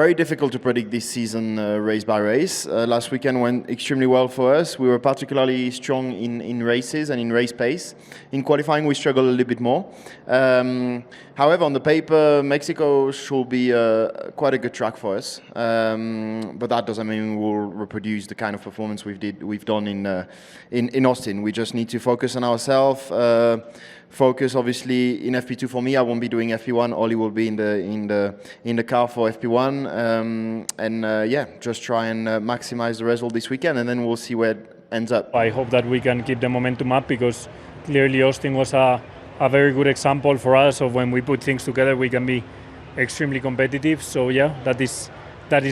very difficult to predict this season race by race. Last weekend went extremely well for us. We were particularly strong in races and in race pace. In qualifying, we struggled a little bit more. However, on the paper, Mexico should be quite a good track for us. But that doesn't mean we'll reproduce the kind of performance we've done in Austin. We just need to focus on ourselves. Focus obviously in FP2 for me. I won't be doing FP1. Ollie will be in the car for FP1, just try and maximize the result this weekend, and then we'll see where it ends up. I hope that we can keep the momentum up, because clearly Austin was a very good example for us of when we put things together we can be extremely competitive. So yeah, that is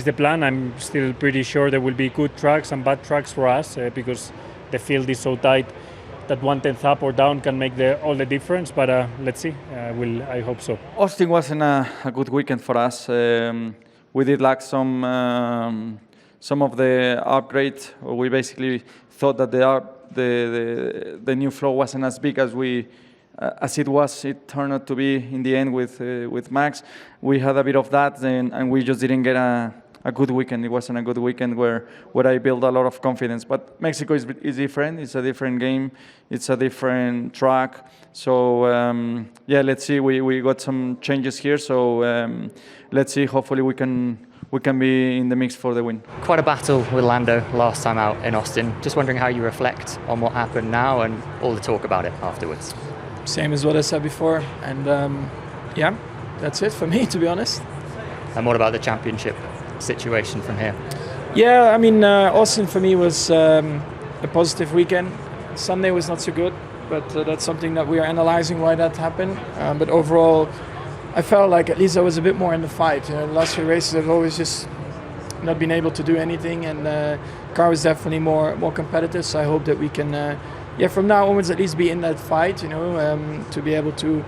the plan. I'm still pretty sure there will be good tracks and bad tracks for us because the field is so tight that 1/10 up or down can make all the difference, but let's see. I hope so. Austin wasn't a good weekend for us. We did lack some of the upgrades. We basically thought that the new flow wasn't as big as it was. It turned out to be in the end with Max. We had a bit of that, and we just didn't get a good weekend. It wasn't a good weekend where I built a lot of confidence. But Mexico is different. It's a different game. It's a different track. So let's see. We got some changes here. So let's see. Hopefully we can be in the mix for the win. Quite a battle with Lando last time out in Austin. Just wondering how you reflect on what happened now and all the talk about it afterwards. Same as what I said before, and that's it for me, to be honest. And what about the championship situation from here? Yeah, I mean, Austin for me was a positive weekend. Sunday was not so good, but that's something that we are analyzing why that happened. But overall, I felt like at least I was a bit more in the fight. The last few races I've always just not been able to do anything, and the car was definitely more competitive. So I hope that we can, from now onwards at least be in that fight. To be able to,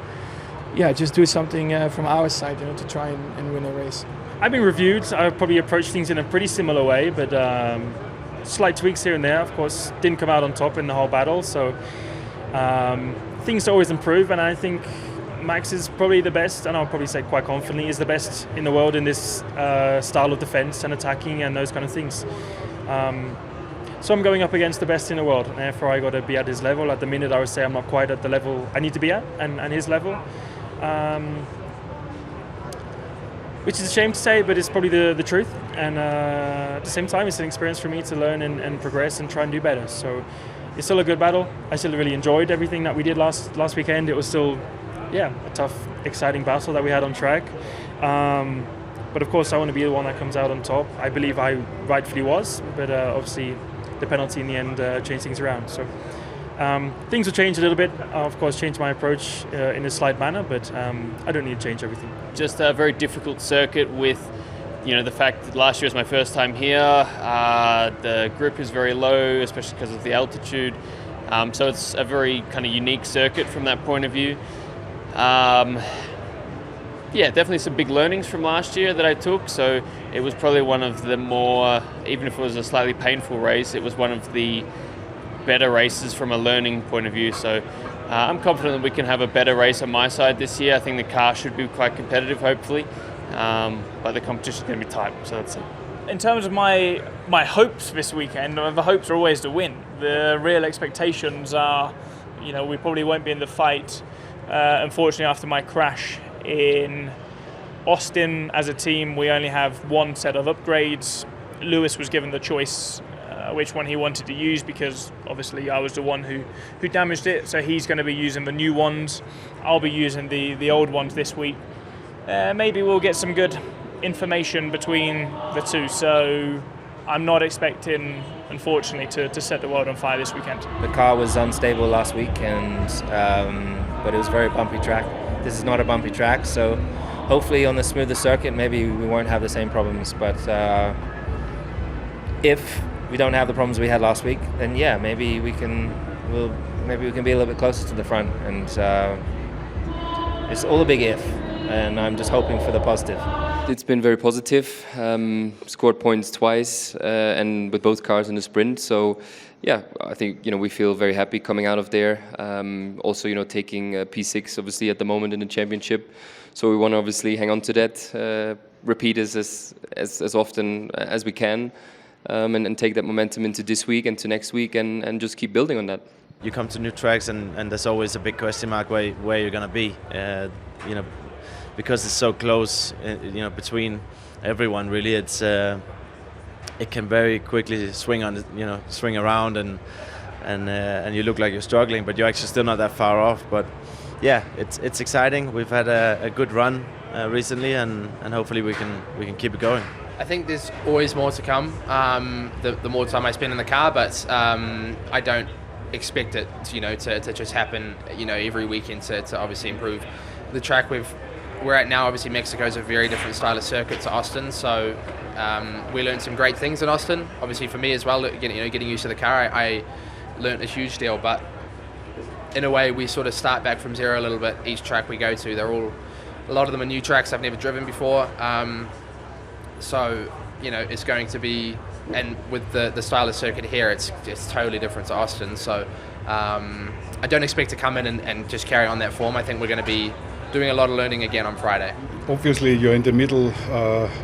just do something from our side, to try and win a race. I've been reviewed. I've probably approached things in a pretty similar way, but slight tweaks here and there. Of course, didn't come out on top in the whole battle, so things always improve, and I think Max is probably the best, and I'll probably say quite confidently, is the best in the world in this style of defense and attacking and those kind of things. So I'm going up against the best in the world, and therefore I got to be at his level. At the minute, I would say I'm not quite at the level I need to be at, and his level. Which is a shame to say, but it's probably the truth. And at the same time, it's an experience for me to learn and progress and try and do better. So it's still a good battle. I still really enjoyed everything that we did last weekend. It was still, a tough, exciting battle that we had on track. But of course, I want to be the one that comes out on top. I believe I rightfully was, but obviously the penalty in the end changed things around. So things will change a little bit. I'll of course change my approach in a slight manner, but I don't need to change everything. Just a very difficult circuit with, the fact that last year was my first time here. The grip is very low, especially because of the altitude. So it's a very kind of unique circuit from that point of view. Definitely some big learnings from last year that I took. So it was probably one of the more, even if it was a slightly painful race, it was one of the better races from a learning point of view. So I'm confident that we can have a better race on my side this year. I think the car should be quite competitive, hopefully, but the competition is going to be tight, so that's it. In terms of my hopes this weekend, the hopes are always to win. The real expectations are, we probably won't be in the fight. Unfortunately, after my crash in Austin, as a team, we only have one set of upgrades. Lewis was given the choice which one he wanted to use, because obviously I was the one who damaged it, so he's going to be using the new ones. I'll be using the old ones this week. Maybe we'll get some good information between the two, so I'm not expecting, unfortunately, to set the world on fire this weekend. The car was unstable last week, but it was a very bumpy track. This is not a bumpy track, so hopefully on the smoother circuit maybe we won't have the same problems, but if we don't have the problems we had last week, then maybe we can be a little bit closer to the front, and it's all a big if, and I'm just hoping for the positive. It's been very positive. Scored points twice, and with both cars in the sprint. So, yeah, I think we feel very happy coming out of there. Also, taking P6 obviously at the moment in the championship. So we want to obviously hang on to that, repeat as often as we can, and take that momentum into this week and to next week, and just keep building on that. You come to new tracks, and there's always a big question mark where you're gonna be. Because it's so close, between everyone. Really, it can very quickly swing around, and you look like you're struggling, but you're actually still not that far off. But yeah, it's exciting. We've had a good run recently, and hopefully we can keep it going. I think there's always more to come. The more time I spend in the car, but I don't expect it, to just happen, every weekend to obviously improve. The track we're at now, obviously Mexico is a very different style of circuit to Austin, so we learned some great things in Austin. Obviously for me as well, getting used to the car, I learned a huge deal. But in a way, we sort of start back from zero a little bit. Each track we go to, a lot of them are new tracks I've never driven before. So it's going to be, and with the style of circuit here, it's totally different to Austin. So I don't expect to come in and just carry on that form. I think we're going to be doing a lot of learning again on Friday. Obviously, you're in the middle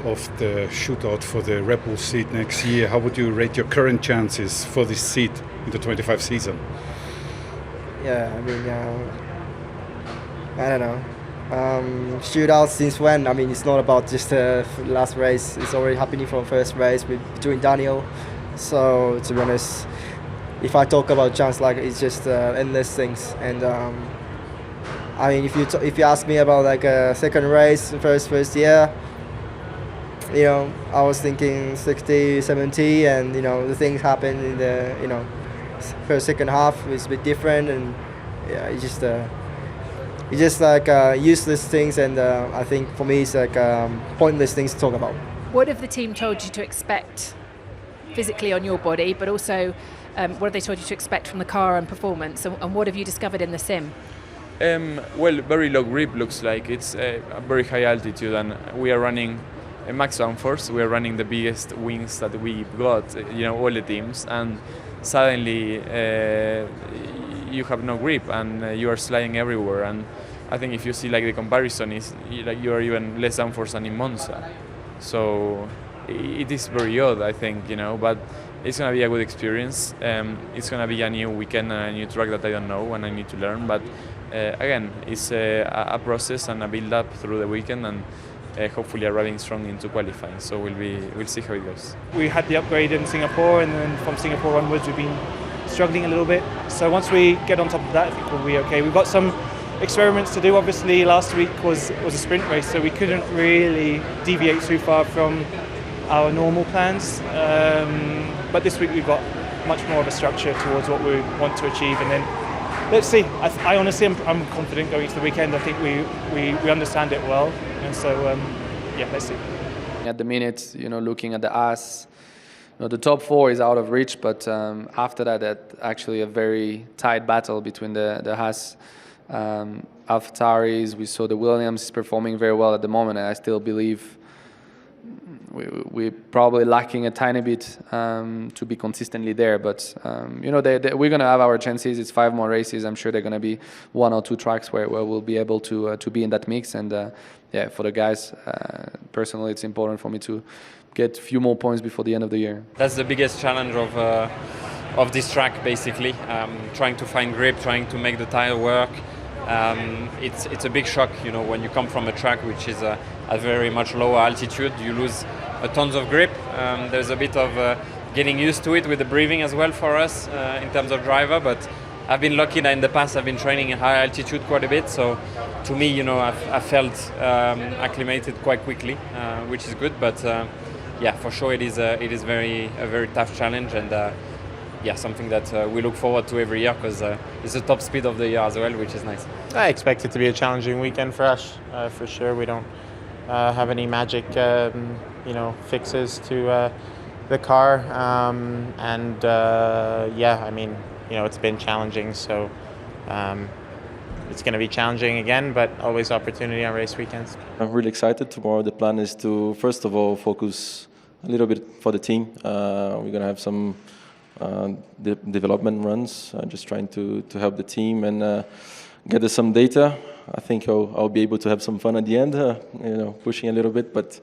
of the shootout for the Red Bull seat next year. How would you rate your current chances for this seat in the 25 season? Yeah, I mean, I don't know. Shootout since when? I mean, it's not about just the last race. It's already happening from first race between Daniel. So to be honest, if I talk about chance, like it's just endless things. And I mean, if you ask me about like a second race, first year, I was thinking 60, 70, and the things happen in the first second half is a bit different, and yeah, it's just like useless things, and I think for me it's like pointless things to talk about. What have the team told you to expect physically on your body, but also what have they told you to expect from the car and performance, and what have you discovered in the sim? Well, very low grip looks like. It's a very high altitude, and we are running a max downforce. We are running the biggest wings that we've got, all the teams, and suddenly you have no grip and you are sliding everywhere. And I think if you see like the comparison is like you are even less downforce than in Monza. So it is very odd, I think, but it's gonna be a good experience. It's gonna be a new weekend and a new track that I don't know and I need to learn. But again, it's a process and a build-up through the weekend, and hopefully arriving strong into qualifying. So we'll see how it goes. We had the upgrade in Singapore, and then from Singapore onwards, we've been struggling a little bit. So once we get on top of that, I think we'll be okay. We've got some experiments to do. Obviously, last week was a sprint race, so we couldn't really deviate too far from our normal plans. But this week we've got much more of a structure towards what we want to achieve, and then let's see. I honestly I'm confident going into the weekend. I think we understand it well, and so yeah, let's see. At the minute, looking at the Haas, the top four is out of reach, but after that actually a very tight battle between the Haas, AlphaTauris. We saw the Williams is performing very well at the moment, and I still believe we're probably lacking a tiny bit to be consistently there. But we're going to have our chances. It's 5 more races. I'm sure there are going to be 1 or 2 tracks where we'll be able to be in that mix. And yeah, for the guys, personally, it's important for me to get a few more points before the end of the year. That's the biggest challenge of this track, basically. Trying to find grip, trying to make the tire work. It's a big shock, when you come from a track which is a very much lower altitude. You lose tons of grip. There's a bit of getting used to it with the breathing as well for us in terms of driver. But I've been lucky that in the past I've been training at high altitude quite a bit. So to me, I felt acclimated quite quickly, which is good. But yeah, for sure it is a very tough challenge, and yeah, something that we look forward to every year, because it's the top speed of the year as well, which is nice. I expect it to be a challenging weekend for us, for sure. We don't have any magic, fixes to the car, and yeah, I mean, it's been challenging. So it's going to be challenging again, but always opportunity on race weekends. I'm really excited. Tomorrow the plan is to first of all focus a little bit for the team. We're going to have some development runs, just trying to help the team and gather some data. I think I'll be able to have some fun at the end, pushing a little bit, but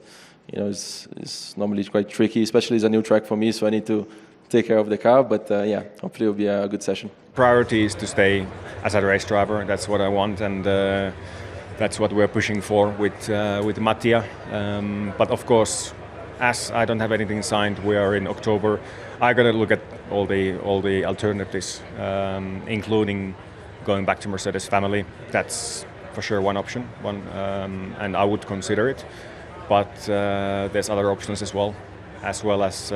it's normally quite tricky, especially it's a new track for me, so I need to take care of the car, but hopefully it'll be a good session. Priority is to stay as a race driver. That's what I want, and that's what we're pushing for with Mattia. But of course, as I don't have anything signed, we are in October. I got to look at all the alternatives, including going back to Mercedes family. That's for sure one option, and I would consider it. But there's other options as well as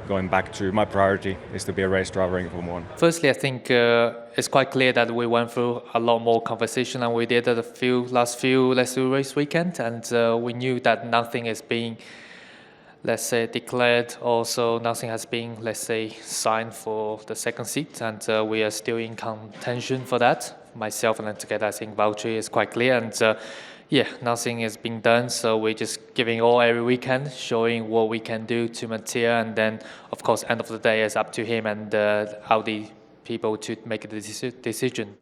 going back to my priority is to be a race driver in Formula 1. Firstly, I think it's quite clear that we went through a lot more conversation than we did at the last few race weekend, and we knew that nothing is being, let's say, declared. Also, nothing has been, let's say, signed for the second seat, and we are still in contention for that. Myself and together, I think Valtteri is quite clear, and nothing is being done. So we're just giving all every weekend, showing what we can do to Mattia, and then, of course, end of the day, it's up to him and Audi people to make a decision.